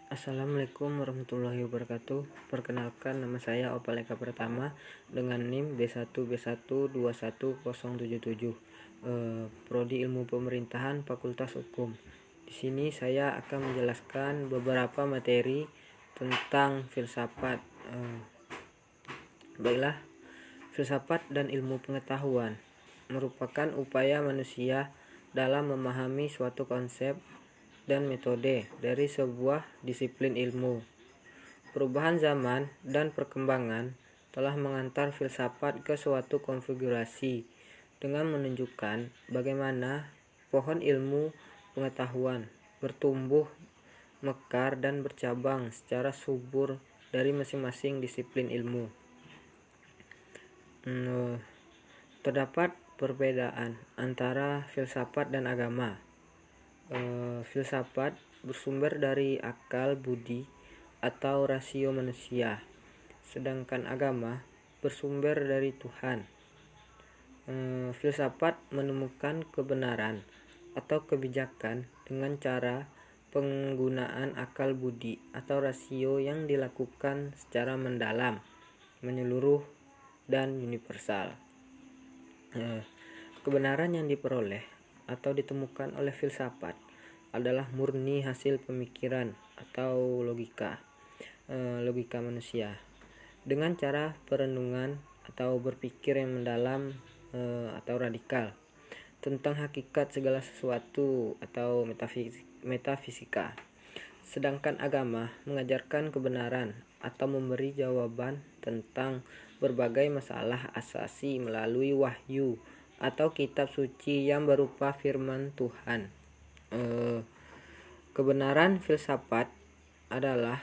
Assalamualaikum warahmatullahi wabarakatuh. Perkenalkan, nama saya Opal Eka Pratama dengan NIM B1B1211077. Prodi Ilmu Pemerintahan Fakultas Hukum. Di sini saya akan menjelaskan beberapa materi tentang filsafat. Baiklah, filsafat dan ilmu pengetahuan merupakan upaya manusia dalam memahami suatu konsep dan metode dari sebuah disiplin ilmu. Perubahan zaman dan perkembangan telah mengantar filsafat ke suatu konfigurasi dengan menunjukkan bagaimana pohon ilmu pengetahuan bertumbuh, mekar, dan bercabang secara subur dari masing-masing disiplin ilmu. Terdapat perbedaan antara filsafat dan agama. Filsafat bersumber dari akal budi atau rasio manusia, sedangkan agama bersumber dari Tuhan. Filsafat menemukan kebenaran atau kebijakan dengan cara penggunaan akal budi atau rasio yang dilakukan secara mendalam, menyeluruh, dan universal. Kebenaran yang diperoleh atau ditemukan oleh filsafat adalah murni hasil pemikiran atau logika manusia dengan cara perenungan atau berpikir yang mendalam atau radikal tentang hakikat segala sesuatu atau metafisika. Sedangkan agama mengajarkan kebenaran atau memberi jawaban tentang berbagai masalah asasi melalui wahyu atau kitab suci yang berupa firman Tuhan. Kebenaran filsafat adalah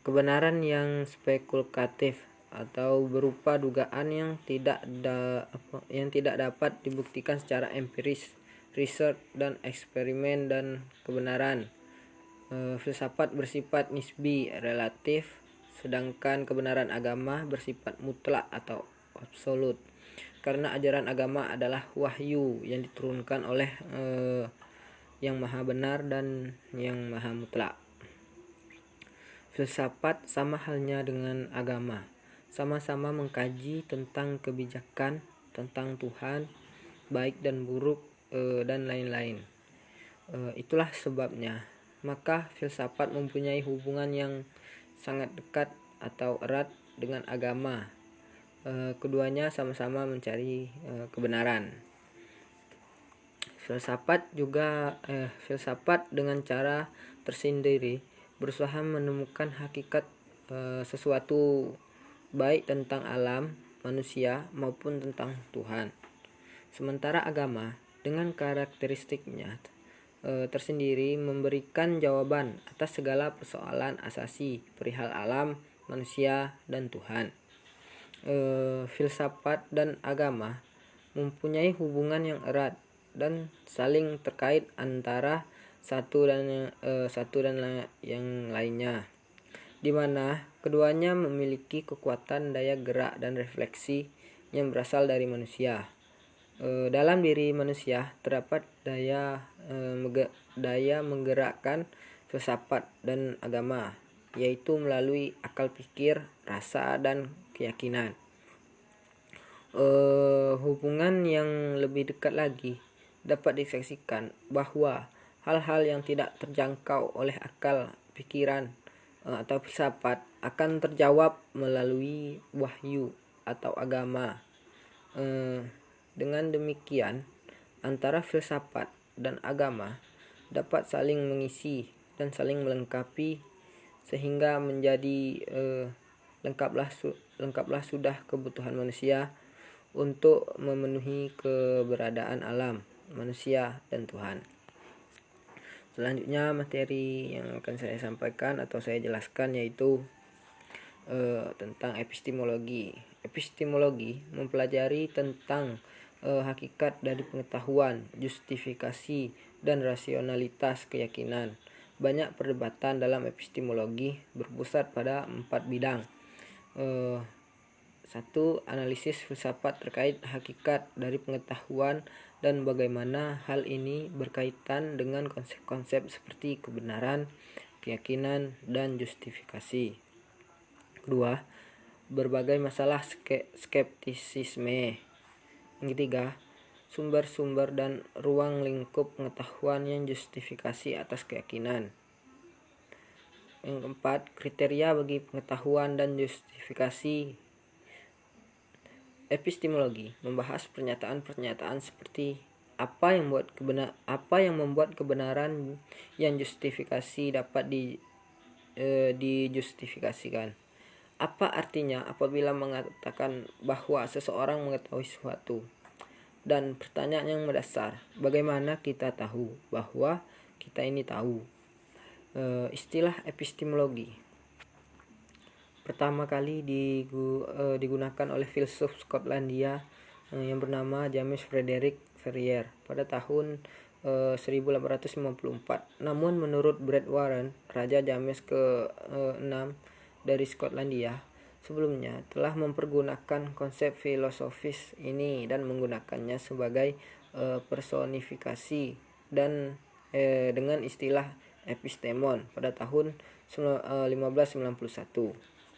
kebenaran yang spekulatif atau berupa dugaan yang tidak dapat dibuktikan secara empiris, riset dan eksperimen. Dan kebenaran filsafat bersifat nisbi, relatif, sedangkan kebenaran agama bersifat mutlak atau absolut, karena ajaran agama adalah wahyu yang diturunkan oleh yang maha benar dan yang maha mutlak. Filsafat sama halnya dengan agama, sama-sama mengkaji tentang kebijakan, tentang Tuhan, baik dan buruk, dan lain-lain. Itulah sebabnya maka filsafat mempunyai hubungan yang sangat dekat atau erat dengan agama. Keduanya sama-sama mencari kebenaran. Filsafat dengan cara tersendiri berusaha menemukan hakikat sesuatu, baik tentang alam, manusia, maupun tentang Tuhan. Sementara agama dengan karakteristiknya tersendiri memberikan jawaban atas segala persoalan asasi perihal alam, manusia, dan Tuhan. Filsafat dan agama mempunyai hubungan yang erat dan saling terkait antara satu dan yang lainnya, di mana keduanya memiliki kekuatan daya gerak dan refleksi yang berasal dari manusia. Dalam diri manusia terdapat daya menggerakkan filsafat dan agama, yaitu melalui akal pikir, rasa, dan keyakinan. Hubungan yang lebih dekat lagi dapat disaksikan bahwa hal-hal yang tidak terjangkau oleh akal pikiran atau filsafat akan terjawab melalui wahyu atau agama. Dengan demikian, antara filsafat dan agama dapat saling mengisi dan saling melengkapi sehingga menjadi lengkaplah sudah kebutuhan manusia untuk memenuhi keberadaan alam, manusia, dan Tuhan. Selanjutnya materi yang akan saya sampaikan atau saya jelaskan yaitu tentang epistemologi. Epistemologi mempelajari tentang hakikat dari pengetahuan, justifikasi, dan rasionalitas keyakinan. Banyak perdebatan dalam epistemologi berpusat pada 4 bidang. 1. Analisis filsafat terkait hakikat dari pengetahuan dan bagaimana hal ini berkaitan dengan konsep-konsep seperti kebenaran, keyakinan, dan justifikasi. 2. Berbagai masalah skeptisisme. Yang ketiga, sumber-sumber dan ruang lingkup pengetahuan yang justifikasi atas keyakinan. Yang keempat, kriteria bagi pengetahuan dan justifikasi. Epistemologi membahas pernyataan-pernyataan seperti apa yang membuat kebenaran yang justifikasi dapat dijustifikasikan. Apa artinya apabila mengatakan bahwa seseorang mengetahui sesuatu? Dan pertanyaan yang mendasar, bagaimana kita tahu bahwa kita ini tahu? Istilah epistemologi pertama kali digunakan oleh filsuf Skotlandia yang bernama James Frederick Ferrier pada tahun 1854. Namun menurut Brett Warren, Raja James ke-6 dari Skotlandia sebelumnya telah mempergunakan konsep filosofis ini dan menggunakannya sebagai personifikasi dan dengan istilah epistemon pada tahun 1591.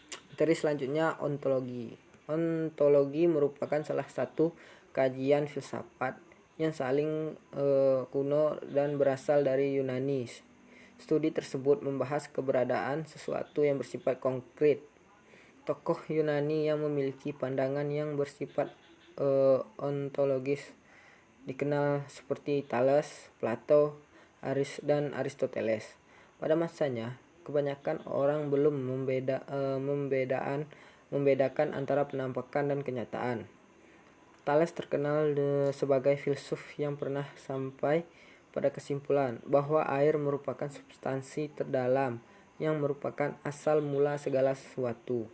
Materi selanjutnya, ontologi. Ontologi merupakan salah satu kajian filsafat yang saling kuno dan berasal dari Yunani. Studi tersebut membahas keberadaan sesuatu yang bersifat konkret. Tokoh Yunani yang memiliki pandangan yang bersifat ontologis dikenal seperti Thales, Plato, dan Aristoteles. Pada masanya, kebanyakan orang belum membedakan antara penampakan dan kenyataan. Thales terkenal sebagai filsuf yang pernah sampai pada kesimpulan bahwa air merupakan substansi terdalam yang merupakan asal mula segala sesuatu.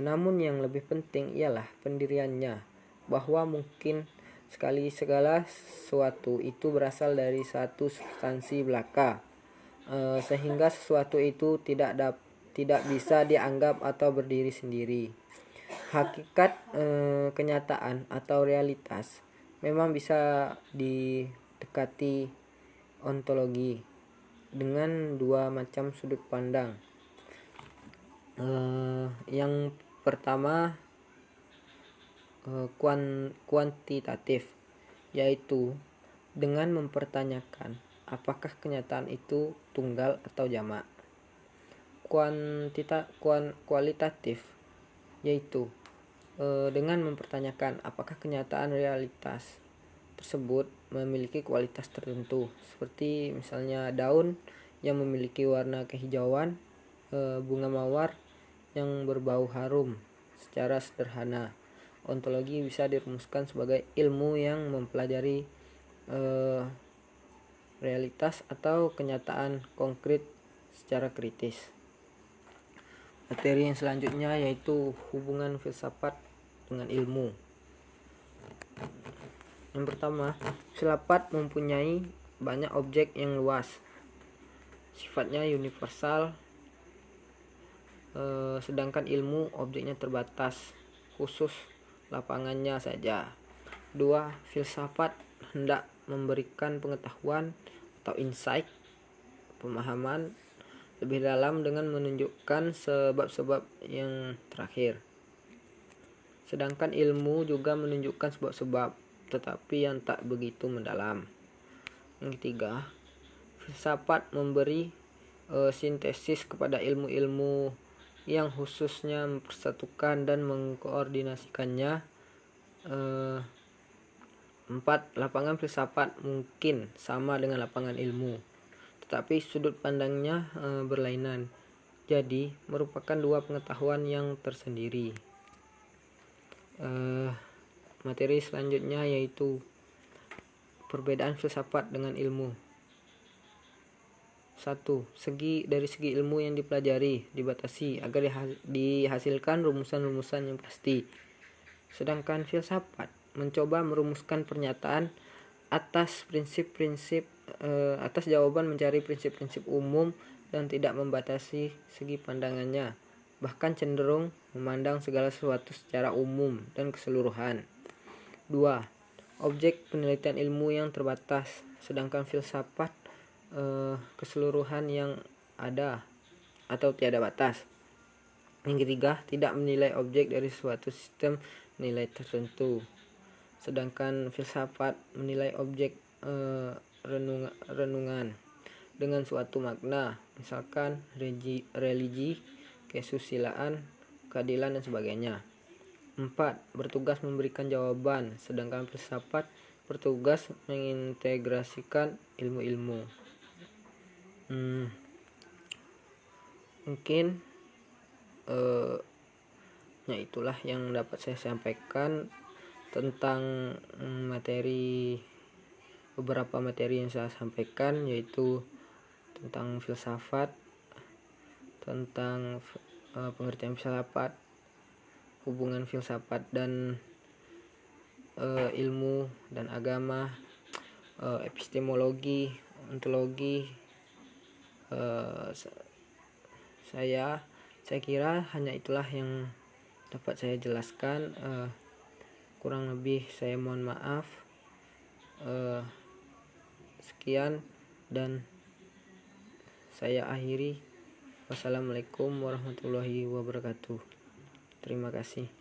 Namun yang lebih penting ialah pendiriannya, bahwa mungkin sekali segala sesuatu itu berasal dari satu substansi belaka, sehingga sesuatu itu tidak bisa dianggap atau berdiri sendiri. Hakikat kenyataan atau realitas memang bisa didekati ontologi dengan dua macam sudut pandang. Yang pertama kuantitatif, yaitu dengan mempertanyakan apakah kenyataan itu tunggal atau jamak. Kualitatif, yaitu dengan mempertanyakan apakah kenyataan realitas tersebut memiliki kualitas tertentu, seperti misalnya daun yang memiliki warna kehijauan, bunga mawar yang berbau harum. Secara sederhana, ontologi bisa dirumuskan sebagai ilmu yang mempelajari realitas atau kenyataan konkret secara kritis. Materi yang selanjutnya yaitu hubungan filsafat dengan ilmu. Yang pertama, filsafat mempunyai banyak objek yang luas, sifatnya universal, sedangkan ilmu objeknya terbatas, khusus lapangannya saja. 2. Filsafat hendak memberikan pengetahuan atau insight, pemahaman lebih dalam dengan menunjukkan sebab-sebab yang terakhir. Sedangkan ilmu juga menunjukkan sebab-sebab, tetapi yang tak begitu mendalam. Yang ketiga, filsafat memberi sintesis kepada ilmu-ilmu yang khususnya mempersatukan dan mengkoordinasikannya. 4. Lapangan filsafat mungkin sama dengan lapangan ilmu, tetapi sudut pandangnya berlainan, jadi merupakan dua pengetahuan yang tersendiri. Materi selanjutnya yaitu perbedaan filsafat dengan ilmu. 1. Dari segi ilmu yang dipelajari dibatasi agar dihasilkan rumusan-rumusan yang pasti. Sedangkan filsafat mencoba merumuskan pernyataan atas jawaban, mencari prinsip-prinsip umum dan tidak membatasi segi pandangannya. bahkan cenderung memandang segala sesuatu secara umum dan keseluruhan. 2. Objek penelitian ilmu yang terbatas, sedangkan filsafat keseluruhan yang ada atau tiada batas. Yang ketiga, tidak menilai objek dari suatu sistem nilai tertentu, sedangkan filsafat menilai objek renungan dengan suatu makna, misalkan religi, kesusilaan, keadilan, dan sebagainya. 4. Bertugas memberikan jawaban, sedangkan filsafat bertugas mengintegrasikan ilmu-ilmu. Mungkin ya itulah yang dapat saya sampaikan tentang beberapa materi yang saya sampaikan, yaitu tentang filsafat, tentang pengertian filsafat, hubungan filsafat dan ilmu dan agama, epistemologi, ontologi. Saya kira hanya itulah yang dapat saya jelaskan. Kurang lebih saya mohon maaf. Sekian dan saya akhiri. Wassalamualaikum warahmatullahi wabarakatuh. Terima kasih.